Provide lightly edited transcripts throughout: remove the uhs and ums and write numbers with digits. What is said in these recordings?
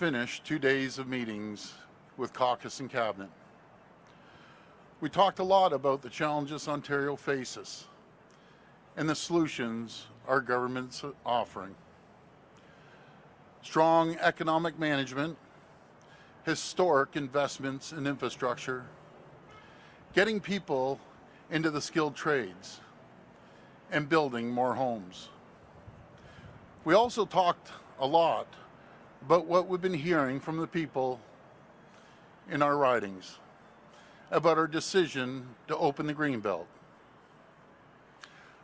finished 2 days of meetings with caucus and cabinet. We talked a lot about the challenges Ontario faces and the solutions our government's offering. Strong economic management, historic investments in infrastructure, getting people into the skilled trades, and building more homes. We also talked a lot about what we've been hearing from the people in our ridings about our decision to open the Greenbelt.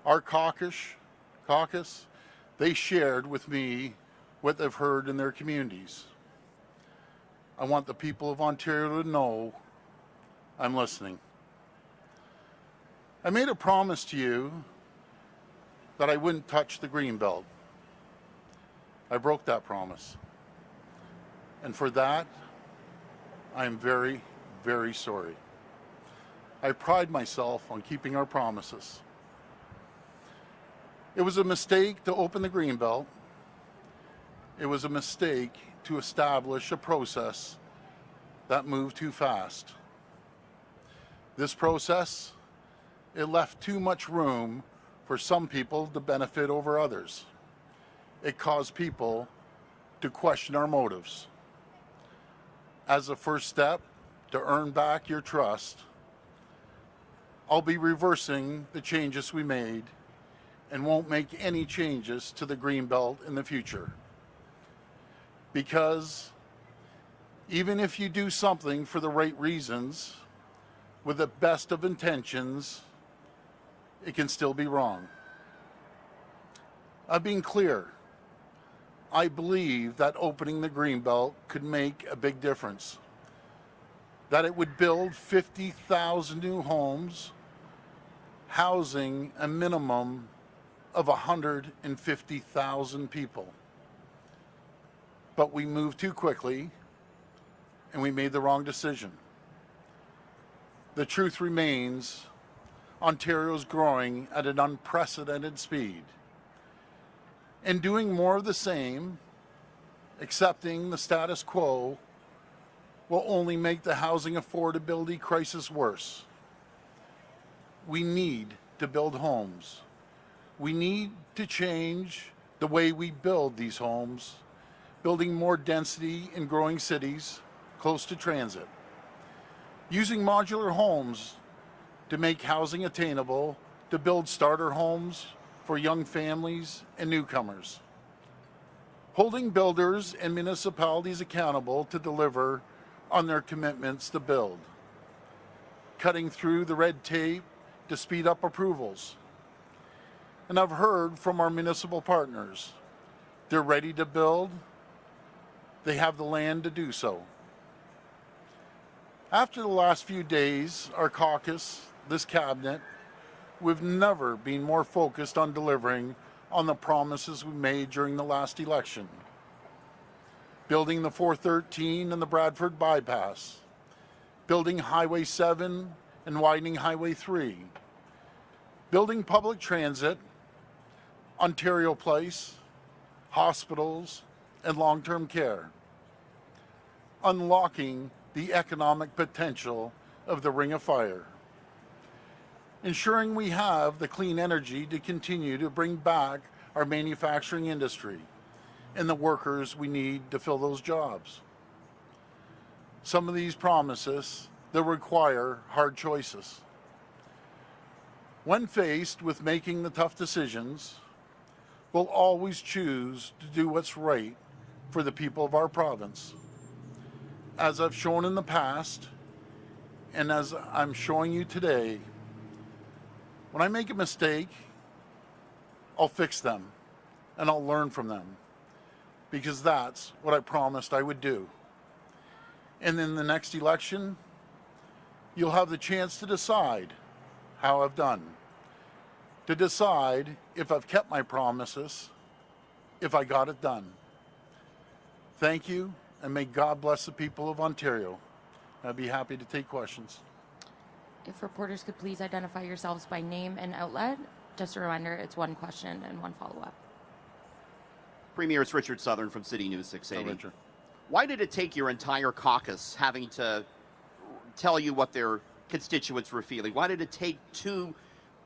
Our caucus, they shared with me what they've heard in their communities. I want the people of Ontario to know I'm listening. I made a promise to you that I wouldn't touch the Greenbelt. I broke that promise. And for that, I am very, very sorry. I pride myself on keeping our promises. It was a mistake to open the Greenbelt. It was a mistake to establish a process that moved too fast. This process, it left too much room for some people to benefit over others. It caused people to question our motives. As a first step to earn back your trust, I'll be reversing the changes we made and won't make any changes to the Greenbelt in the future. Because even if you do something for the right reasons, with the best of intentions, it can still be wrong. I've been clear. I believe that opening the Greenbelt could make a big difference. That it would build 50,000 new homes, housing a minimum of 150,000 people. But we moved too quickly and we made the wrong decision. The truth remains, Ontario's growing at an unprecedented speed. And doing more of the same, accepting the status quo, will only make the housing affordability crisis worse. We need to build homes. We need to change the way we build these homes, building more density in growing cities close to transit. Using modular homes to make housing attainable, to build starter homes for young families and newcomers. Holding builders and municipalities accountable to deliver on their commitments to build. Cutting through the red tape to speed up approvals. And I've heard from our municipal partners. They're ready to build. They have the land to do so. After the last few days, our caucus, this cabinet, we've never been more focused on delivering on the promises we made during the last election. Building the 413 and the Bradford bypass. Building Highway 7 and widening Highway 3. Building public transit, Ontario Place, hospitals, and long-term care. Unlocking the economic potential of the Ring of Fire. Ensuring we have the clean energy to continue to bring back our manufacturing industry and the workers we need to fill those jobs. Some of these promises that require hard choices. When faced with making the tough decisions, we'll always choose to do what's right for the people of our province. As I've shown in the past, and as I'm showing you today, when I make a mistake, I'll fix them and I'll learn from them, because that's what I promised I would do. And in the next election, you'll have the chance to decide how I've done, to decide if I've kept my promises, if I got it done. Thank you, and may God bless the people of Ontario. I'd be happy to take questions. If reporters could please identify yourselves by name and outlet. Just a reminder, it's one question and one follow-up. Premier, it's Richard Southern from City News 680. Richard. Why did it take your entire caucus having to tell you what their constituents were feeling? Why did it take 2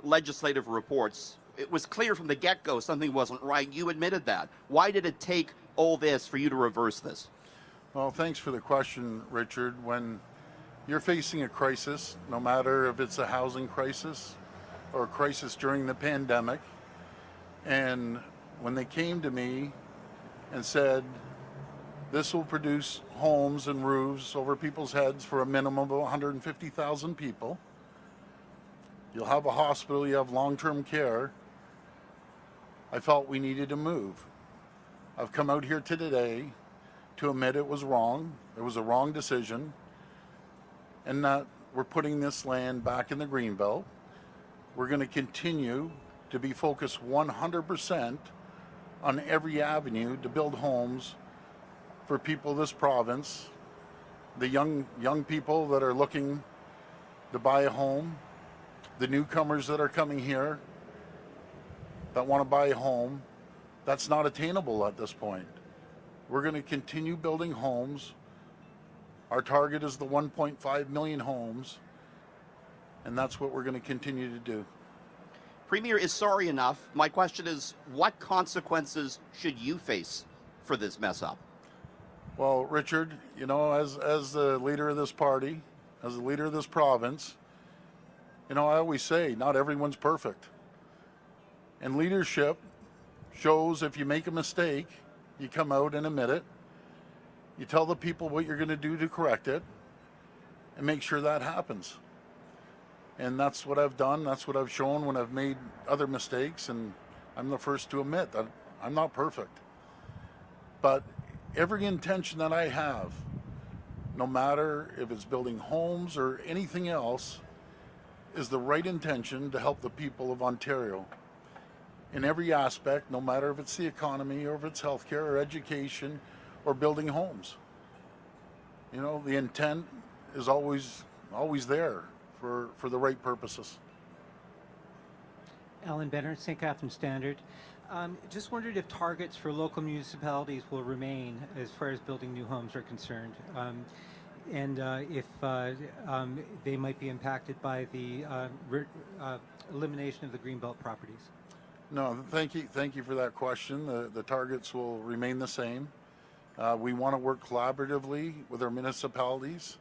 legislative reports? It was clear from the get-go something wasn't right. You admitted that. Why did it take all this for you to reverse this? Well, thanks for the question, Richard. When you're facing a crisis, no matter if it's a housing crisis or a crisis during the pandemic, and when they came to me and said, this will produce homes and roofs over people's heads for a minimum of 150,000 people. You'll have a hospital, you have long-term care. I felt we needed to move. I've come out here today to admit it was wrong. It was a wrong decision. And that we're putting this land back in the Greenbelt. We're going to continue to be focused 100% on every avenue to build homes for people of this province, the young people that are looking to buy a home, the newcomers that are coming here that want to buy a home. That's not attainable at this point. We're going to continue building homes. Our target is the 1.5 million homes, and that's what we're going to continue to do. Premier is sorry enough. My question is, what consequences should you face for this mess up? Well, Richard, you know, as the leader of this party, as the leader of this province, you know, I always say not everyone's perfect. And leadership shows if you make a mistake, you come out and admit it. You tell the people what you're going to do to correct it and make sure that happens. And that's what I've done. That's what I've shown when I've made other mistakes. And I'm the first to admit that I'm not perfect. But every intention that I have, no matter if it's building homes or anything else, is the right intention to help the people of Ontario in every aspect, no matter if it's the economy or if it's healthcare or education or building homes. You know, the intent is always there for the right purposes. Alan Benner, St. Catharines Standard. Just wondered if targets for local municipalities will remain as far as building new homes are concerned, and if they might be impacted by the elimination of the Greenbelt properties. No, thank you for that question. The targets will remain the same. We want to work collaboratively with our municipalities.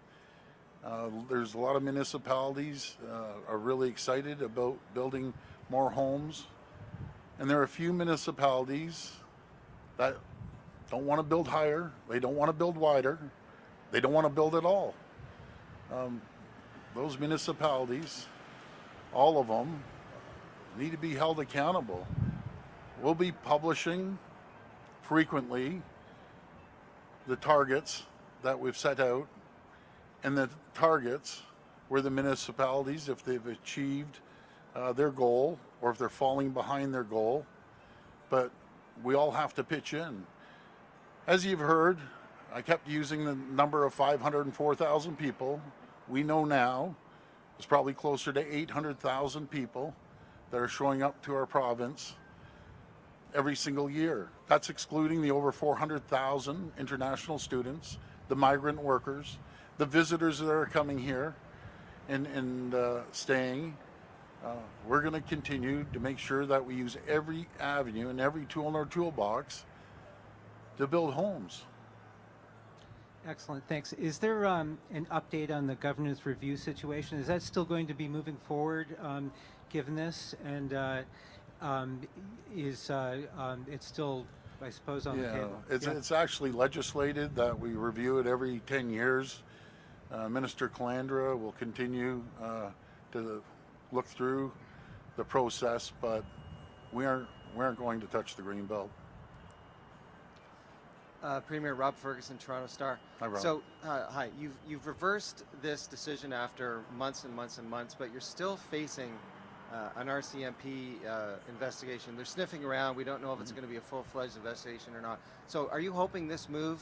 There's a lot of municipalities are really excited about building more homes. And there are a few municipalities that don't want to build higher, they don't want to build wider, they don't want to build at all. Those municipalities, all of them, need to be held accountable. We'll be publishing frequently the targets that we've set out and the targets where the municipalities, if they've achieved their goal or if they're falling behind their goal, but we all have to pitch in. As you've heard, I kept using the number of 504,000 people. We know now it's probably closer to 800,000 people that are showing up to our province every single year. That's excluding the over 400,000 international students, the migrant workers, the visitors that are coming here and staying. We're going to continue to make sure that we use every avenue and every tool in our toolbox to build homes. Excellent, thanks. Is there an update on the governance review situation? Is that still going to be moving forward given this? And is it's still, I suppose, on the table? It's actually legislated that we review it every 10 years. Minister Calandra will continue to look through the process, but we aren't going to touch the Greenbelt. Premier Rob Ferguson, Toronto Star. Hi, Rob. So, hi. You've reversed this decision after months and months and months, but you're still facing an RCMP investigation. They're sniffing around. We don't know if it's going to be a full-fledged investigation or not. So, are you hoping this move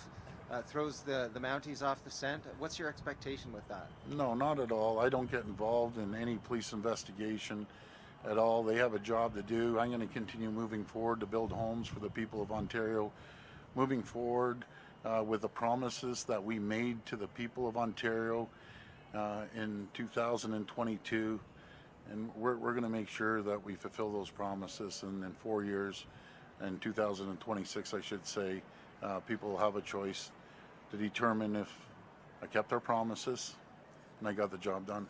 throws the Mounties off the scent? What's your expectation with that? No, not at all. I don't get involved in any police investigation at all. They have a job to do. I'm going to continue moving forward to build homes for the people of Ontario. Moving forward with the promises that we made to the people of Ontario in 2022. And we're going to make sure that we fulfill those promises. And in 4 years, in 2026, I should say, people will have a choice to determine if I kept our promises and I got the job done.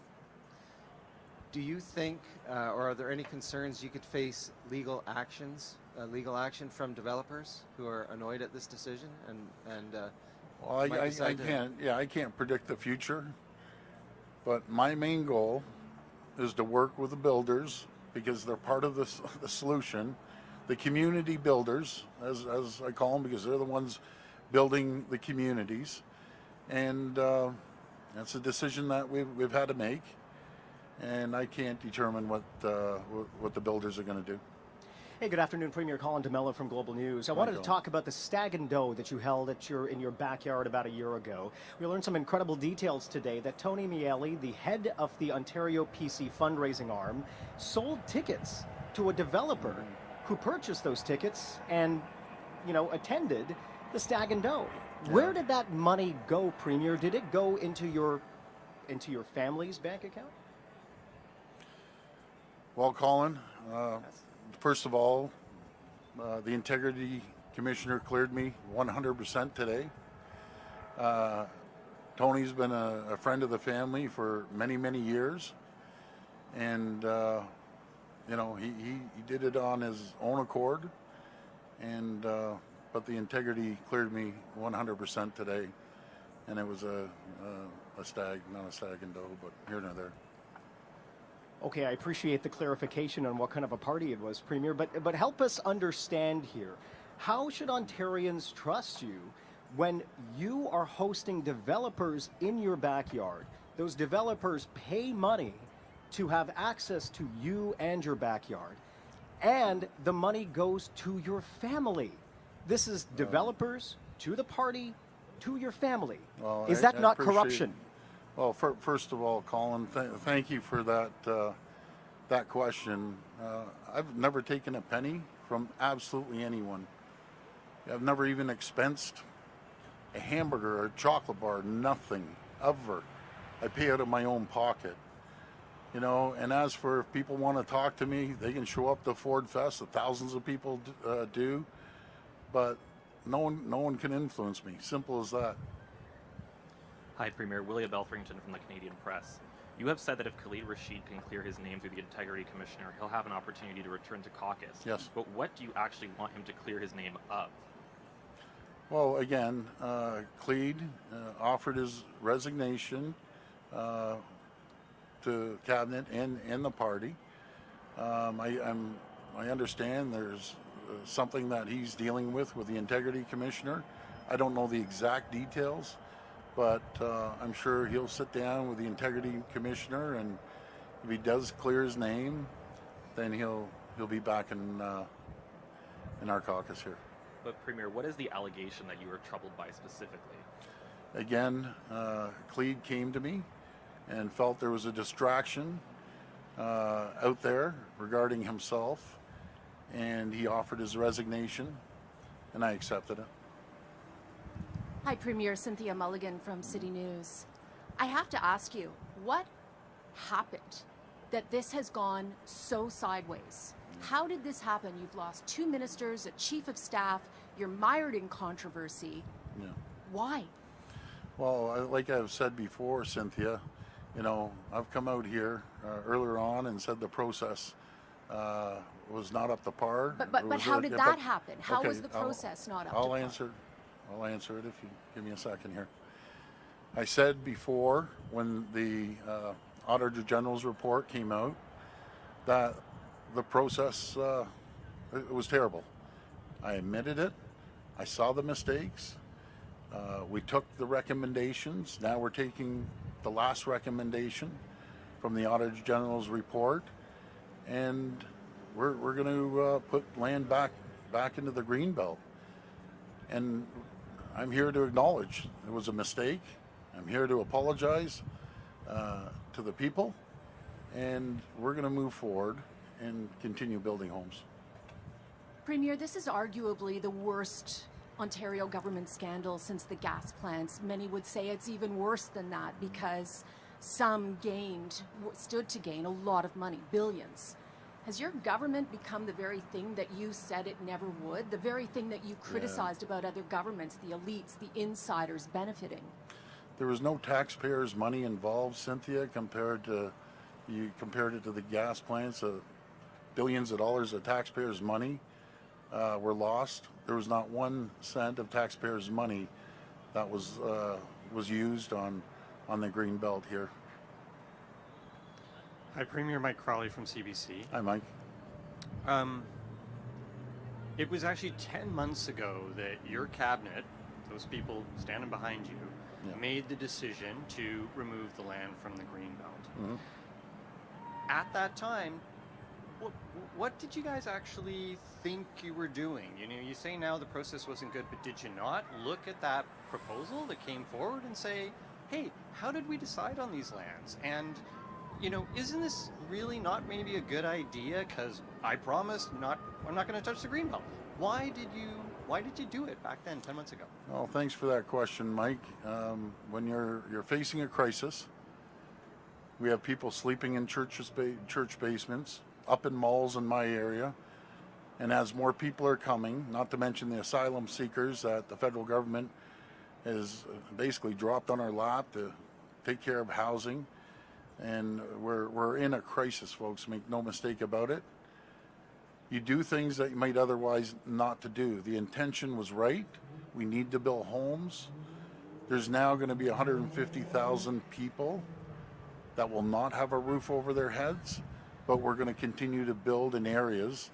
Do you think, or are there any concerns you could face legal action from developers who are annoyed at this decision Well, might I decide to- can't. Yeah, I can't predict the future, but my main goal is to work with the builders because they're part of the solution. The community builders, as I call them, because they're the ones building the communities, and that's a decision that we've had to make, and I can't determine what the builders are going to do. Hey, good afternoon, Premier Colin DeMello from Global News. I wanted to talk about the Stag and Doe that you held in your backyard about a year ago. We learned some incredible details today that Tony Miele, the head of the Ontario PC fundraising arm, sold tickets to a developer who purchased those tickets and, attended the Stag and Doe. Yeah. Where did that money go, Premier? Did it go into your family's bank account? Well, Colin, first of all, the Integrity Commissioner cleared me 100% today. Tony's been a friend of the family for many, many years, and he did it on his own accord, and but the Integrity cleared me 100% today, and it was a stag, not a Stag and Doe, but here nor there. Okay, I appreciate the clarification on what kind of a party it was, Premier, but help us understand here. How should Ontarians trust you when you are hosting developers in your backyard? Those developers pay money to have access to you and your backyard, and the money goes to your family. This is developers to the party to your family. Well, Is I that not appreciate- corruption? Well, first of all, Colin, thank you for that question. I've never taken a penny from absolutely anyone. I've never even expensed a hamburger or a chocolate bar, nothing, ever. I pay out of my own pocket. And as for if people want to talk to me, they can show up to Ford Fest, thousands of people do, but no one can influence me. Simple as that. Hi, Premier. William Beltherington from the Canadian Press. You have said that if Khalid Rashid can clear his name through the Integrity Commissioner, he'll have an opportunity to return to caucus. Yes. But what do you actually want him to clear his name of? Well, again, Cleed offered his resignation to cabinet and the party. I understand there's something that he's dealing with the Integrity Commissioner. I don't know the exact details, but I'm sure he'll sit down with the Integrity Commissioner, and if he does clear his name, then he'll be back in our caucus here. But Premier, what is the allegation that you were troubled by specifically? Again, Cleed came to me and felt there was a distraction out there regarding himself, and he offered his resignation, and I accepted it. Hi, Premier. Cynthia Mulligan from City News. I have to ask you, what happened that this has gone so sideways? How did this happen? You've lost 2 ministers, a chief of staff, you're mired in controversy. Yeah. Why? Well, like I've said before, Cynthia, I've come out here earlier on and said the process was not up to par. But how did that happen? How was the I'll- process not up to I'll par? I'll answer it if you give me a second here. I said before, when the Auditor General's report came out, that the process it was terrible. I admitted it. I saw the mistakes. We took the recommendations. Now we're taking the last recommendation from the Auditor General's report, and we're going to put land back into the Greenbelt. And I'm here to acknowledge it was a mistake. I'm here to apologize to the people, and we're going to move forward and continue building homes. Premier, this is arguably the worst Ontario government scandal since the gas plants. Many would say it's even worse than that because some stood to gain a lot of money, billions. Has your government become the very thing that you said it never would? The very thing that you criticized about other governments, the elites, the insiders benefiting? There was no taxpayers' money involved, Cynthia, you compared it to the gas plants. Billions of dollars of taxpayers' money were lost. There was not 1 cent of taxpayers' money that was used on the Greenbelt here. Hi, Premier Mike Crawley from CBC. Hi, Mike. It was actually 10 months ago that your cabinet, those people standing behind you, made the decision to remove the land from the Greenbelt. Mm-hmm. At that time, what did you guys actually think you were doing? You know, you say now the process wasn't good, but did you not look at that proposal that came forward and say, hey, how did we decide on these lands? And, you know, isn't this really not maybe a good idea? Because I promised I'm not going to touch the Greenbelt. Why did you do it back then, 10 months ago? Well, thanks for that question, Mike. When you're facing a crisis, we have people sleeping in church basements, up in malls in my area, and as more people are coming, not to mention the asylum seekers that the federal government has basically dropped on our lap to take care of housing, and we're in a crisis, folks, make no mistake about it. You do things that you might otherwise not to do. The intention was right. We need to build homes. There's now going to be 150,000 people that will not have a roof over their heads, but we're going to continue to build in areas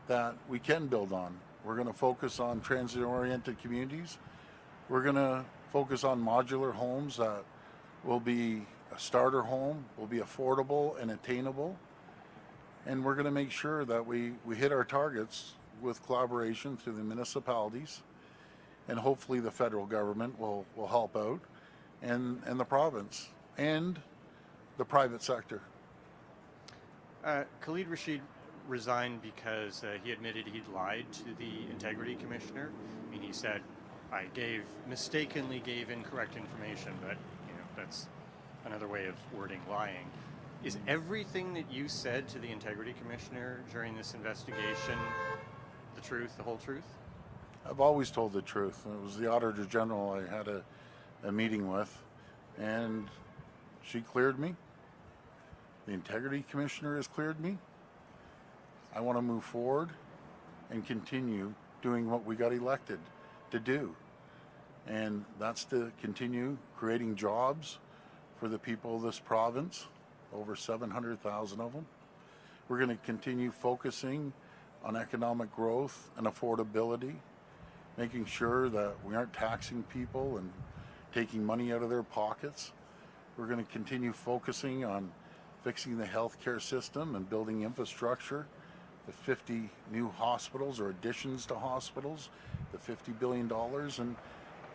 that we can build on. We're going to focus on transit-oriented communities. We're going to focus on modular homes that will be a starter home, will be affordable and attainable. And we're going to make sure that we hit our targets with collaboration through the municipalities, and hopefully the federal government will help out, and the province, and the private sector. Khalid Rashid resigned because he admitted he'd lied to the integrity commissioner. I mean, he said, I mistakenly gave incorrect information, but you know, that's another way of wording lying. Is everything that you said to the integrity commissioner during this investigation the truth, the whole truth? I've always told the truth. It was the Auditor General I had a meeting with, and she cleared me. The Integrity Commissioner has cleared me. I want to move forward and continue doing what we got elected to do. And that's to continue creating jobs for the people of this province, over 700,000 of them. We're going to continue focusing on economic growth and affordability, making sure that we aren't taxing people and taking money out of their pockets. We're going to continue focusing on fixing the healthcare system and building infrastructure, the 50 new hospitals or additions to hospitals, the $50 billion,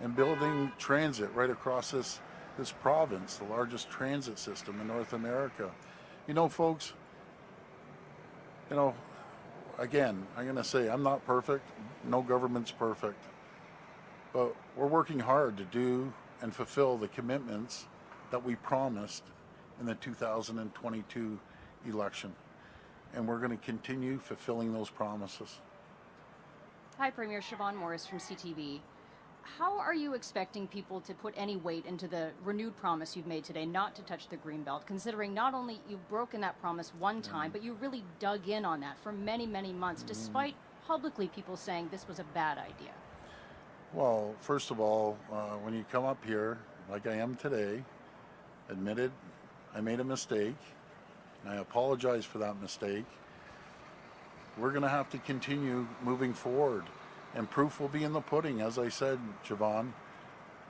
and building transit right across this province, the largest transit system in North America. You know, folks, you know, again, I'm going to say I'm not perfect. No government's perfect. But we're working hard to do and fulfill the commitments that we promised in the 2022 election. And we're going to continue fulfilling those promises. Hi, Premier Siobhan Morris from CTV. How are you expecting people to put any weight into the renewed promise you've made today not to touch the Greenbelt, considering not only you've broken that promise one time, but you really dug in on that for many, many months, despite publicly people saying this was a bad idea? Well, first of all, when you come up here, like I am today, admitted I made a mistake, and I apologize for that mistake. We're going to have to continue moving forward, and proof will be in the pudding. As I said, Siobhan,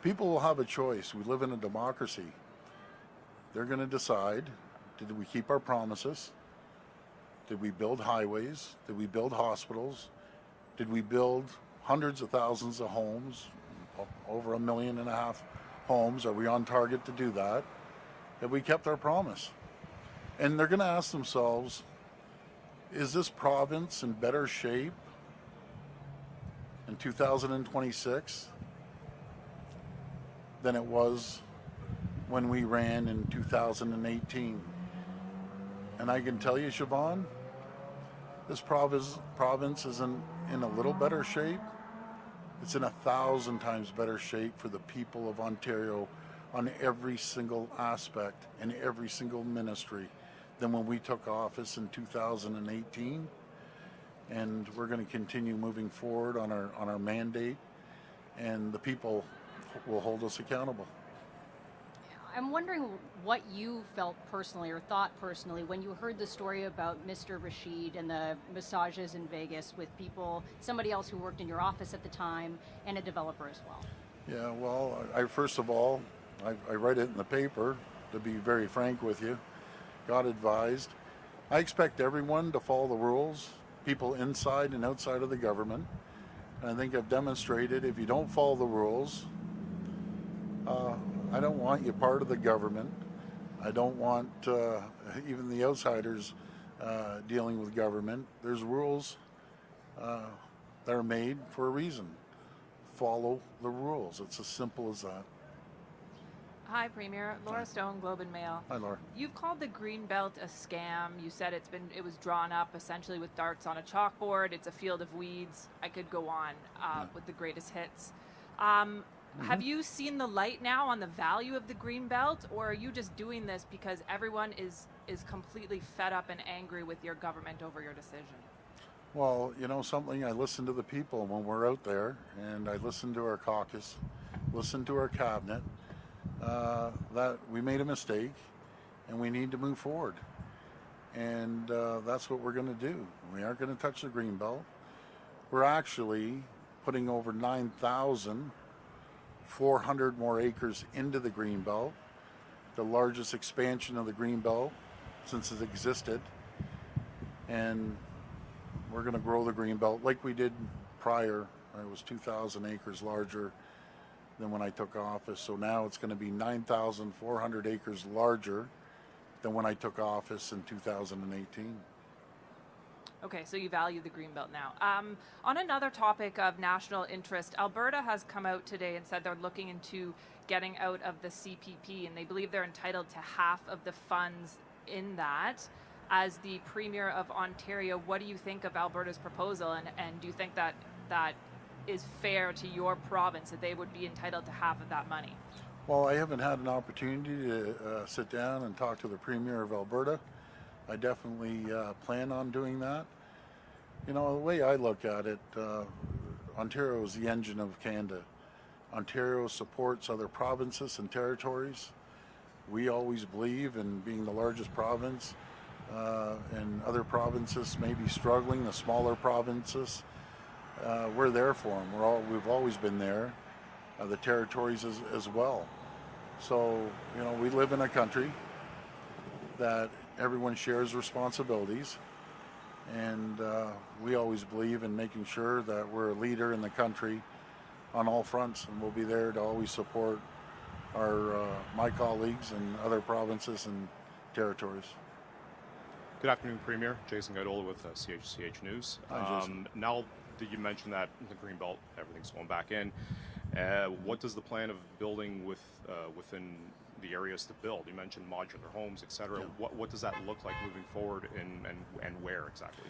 people will have a choice. We live in a democracy. They're going to decide, did we keep our promises? Did we build highways? Did we build hospitals? Did we build hundreds of thousands of homes, over 1.5 million homes? Are we on target to do that? Have we kept our promise? And they're going to ask themselves, is this province in better shape in 2026 than it was when we ran in 2018. And I can tell you, Siobhan, this province is in a little better shape. It's in 1,000 times better shape for the people of Ontario on every single aspect and every single ministry than when we took office in 2018. And we're going to continue moving forward on our mandate, and the people will hold us accountable. I'm wondering what you felt personally or thought personally when you heard the story about Mr. Rashid and the massages in Vegas with somebody else who worked in your office at the time, and a developer as well. Yeah, well, first of all, I read it in the paper, to be very frank with you. Got advised. I expect everyone to follow the rules, people inside and outside of the government. And I think I've demonstrated if you don't follow the rules, I don't want you part of the government. I don't want even the outsiders dealing with government. There's rules that are made for a reason. Follow the rules. It's as simple as that. Hi, Premier. Laura Stone, Globe and Mail. Hi, Laura. You've called the Greenbelt a scam. You said it was drawn up essentially with darts on a chalkboard. It's a field of weeds. I could go on with the greatest hits. Have you seen the light now on the value of the Greenbelt, or are you just doing this because everyone is completely fed up and angry with your government over your decision? Well, you know something, I listen to the people when we're out there, and I listen to our caucus, listen to our cabinet, that we made a mistake and we need to move forward. And that's what we're going to do. We aren't going to touch the Greenbelt. We're actually putting over 9,400 more acres into the Greenbelt, the largest expansion of the Greenbelt since it existed. And we're going to grow the Greenbelt like we did prior. It was 2,000 acres larger than when I took office. So now it's going to be 9,400 acres larger than when I took office in 2018. Okay, so you value the Greenbelt now. On another topic of national interest, Alberta has come out today and said they're looking into getting out of the CPP, and they believe they're entitled to half of the funds in that. As the Premier of Ontario, what do you think of Alberta's proposal, and do you think that is fair to your province, that they would be entitled to half of that money? Well, I haven't had an opportunity to sit down and talk to the Premier of Alberta. I definitely plan on doing that. You know, the way I look at it, Ontario is the engine of Canada. Ontario supports other provinces and territories. We always believe in being the largest province, and other provinces may be struggling, the smaller provinces. We're there for them. We've always been there. The territories as well. So, you know, we live in a country that everyone shares responsibilities, and we always believe in making sure that we're a leader in the country on all fronts, and we'll be there to always support my colleagues and other provinces and territories. Good afternoon, Premier. Jason Gaidola with CHCH News. Hi, Jason. Now that you mentioned that the Greenbelt, everything's going back in, what does the plan of building within the areas to build? You mentioned modular homes, etc. Yeah. What does that look like moving forward, and where exactly?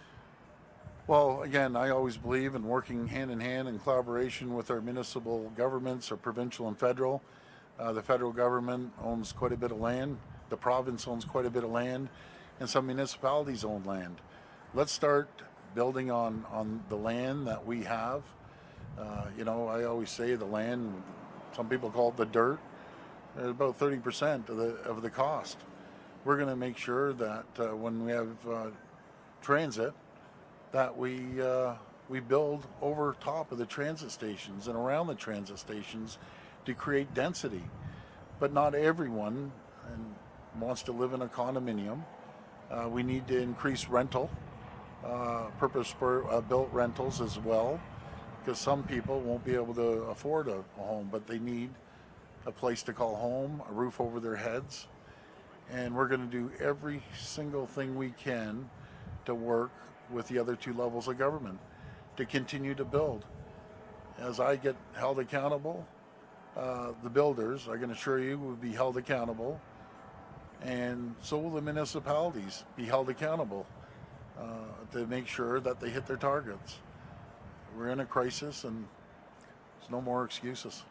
Well, again, I always believe in working hand in hand in collaboration with our municipal governments, our provincial and federal. The federal government owns quite a bit of land. The province owns quite a bit of land, and some municipalities own land. Let's start building on the land that we have. You know, I always say the land, some people call it the dirt, about 30% of the cost. We're going to make sure that when we have transit, that we build over top of the transit stations and around the transit stations to create density. But not everyone wants to live in a condominium. We need to increase rental, purpose-built rentals as well, because some people won't be able to afford a home, but they need a place to call home, a roof over their heads. And we're going to do every single thing we can to work with the other two levels of government to continue to build. as I get held accountable, the builders, I can assure you, will be held accountable, and so will the municipalities be held accountable to make sure that they hit their targets. We're in a crisis, and there's no more excuses.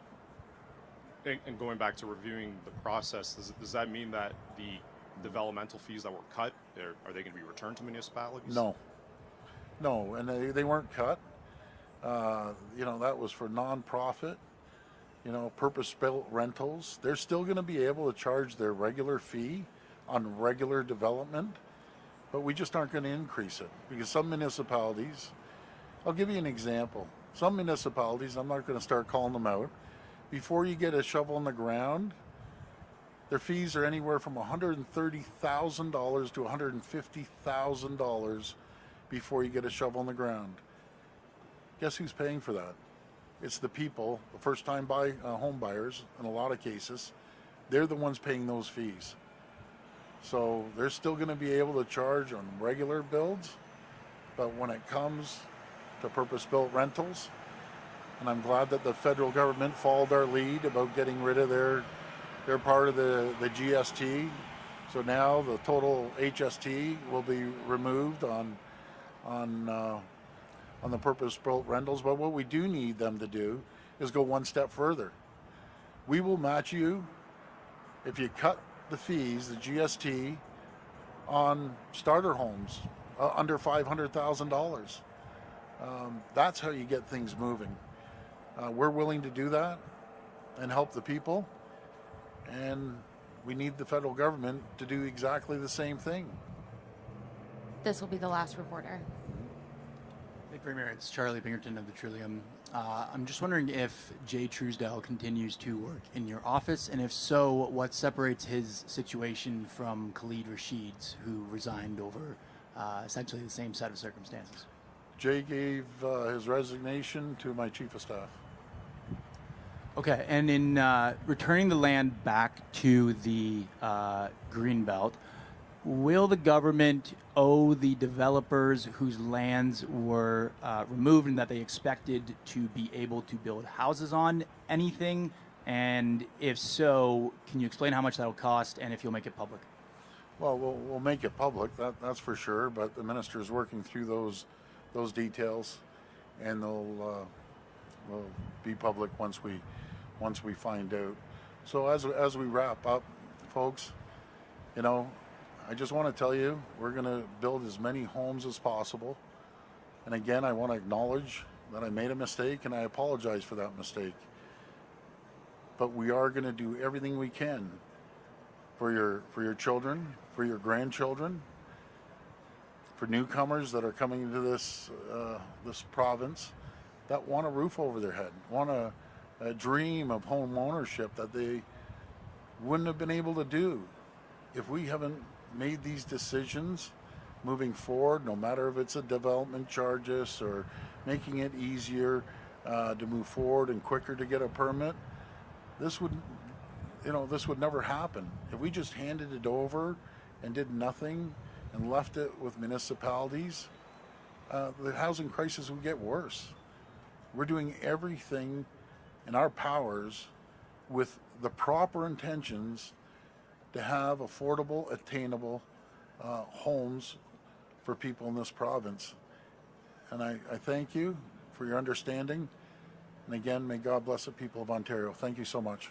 And going back to reviewing the process, does that mean that the developmental fees that were cut, are they going to be returned to municipalities? No, and they weren't cut. That was for nonprofit, purpose-built rentals. They're still going to be able to charge their regular fee on regular development, but we just aren't going to increase it because some municipalities, I'll give you an example. Some municipalities, I'm not going to start calling them out, before you get a shovel in the ground, their fees are anywhere from $130,000 to $150,000 before you get a shovel in the ground. Guess who's paying for that? It's the people, the first-time home buyers, in a lot of cases. They're the ones paying those fees. So they're still going to be able to charge on regular builds, but when it comes to purpose-built rentals, and I'm glad that the federal government followed our lead about getting rid of their part of the GST. So now the total HST will be removed on the purpose-built rentals. But what we do need them to do is go one step further. We will match you if you cut the fees, the GST, on starter homes under $500,000. That's how you get things moving. We're willing to do that and help the people, and we need the federal government to do exactly the same thing. This will be the last reporter. Hey, Premier, it's Charlie Bingerton of the Trillium. I'm just wondering if Jay Truesdale continues to work in your office, and if so, what separates his situation from Khalid Rashid's, who resigned over essentially the same set of circumstances? Jay gave his resignation to my chief of staff. Okay, and in returning the land back to the Greenbelt, will the government owe the developers whose lands were removed and that they expected to be able to build houses on anything? And if so, can you explain how much that will cost and if you'll make it public? Well, we'll make it public, that's for sure, but the minister is working through those details, and they'll be public once we find out. So as we wrap up, folks, I just want to tell you, we're going to build as many homes as possible. And again, I want to acknowledge that I made a mistake, and I apologize for that mistake. But we are going to do everything we can for your children, for your grandchildren, for newcomers that are coming into this province that want a roof over their head, want a dream of home ownership that they wouldn't have been able to do if we haven't made these decisions moving forward, no matter if it's a development charges or making it easier to move forward and quicker to get a permit. This would never happen. If we just handed it over and did nothing and left it with municipalities, the housing crisis would get worse. We're doing everything in our powers with the proper intentions to have affordable, attainable homes for people in this province. And I thank you for your understanding. And again, may God bless the people of Ontario. Thank you so much.